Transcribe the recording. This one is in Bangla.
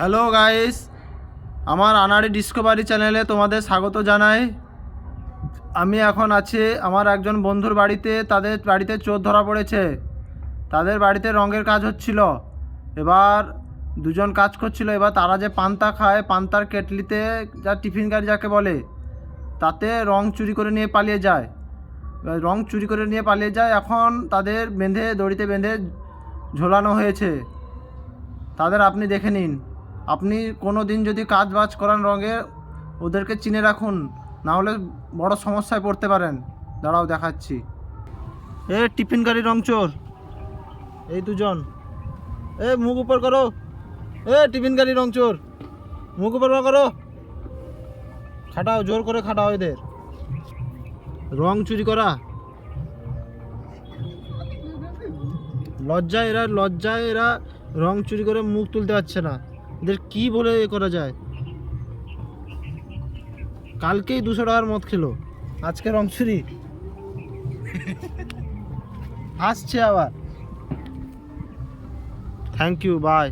হ্যালো গাইস, আমার আনাড়ি ডিসকভারি চ্যানেলে তোমাদের স্বাগত জানাই। আমি এখন আছি আমার একজন বন্ধুর বাড়িতে। তাদের বাড়িতে চোর ধরা পড়েছে। তাদের বাড়িতে রঙের কাজ হচ্ছিল। এবার দুজন কাজ করছিল। এবার তারা যে পান্তা খায়, পান্তার কেটলিতে যা টিফিন গাড়ি যাকে বলে, তাতে রং চুরি করে নিয়ে পালিয়ে যায়। রং চুরি করে নিয়ে পালিয়ে যায়। এখন তাদের বেঁধে, দড়িতে বেঁধে ঝোলানো হয়েছে। তাদের আপনি দেখে নিন। আপনি কোনো দিন যদি কাজ বাজ করান রঙে, ওদেরকে চিনে রাখুন, না হলে বড় সমস্যায় পড়তে পারেন। দাঁড়াও দেখাচ্ছি। টিফিন গাড়ি রং চোর, এই দুজন। মুখ উপর করো। টিফিন গাড়ি রং চোর, মুখ উপর করো। খাটাও, জোর করে খাটাও এদের। রং চুরি করা লজ্জায় এরা রং চুরি করে মুখ তুলতে পারছে না। এদের কি বলে করা যায়? কালকেই 200 টাকার মদ খেলো, আজকে রং চুরি। আসছে আবার। Thank you, by.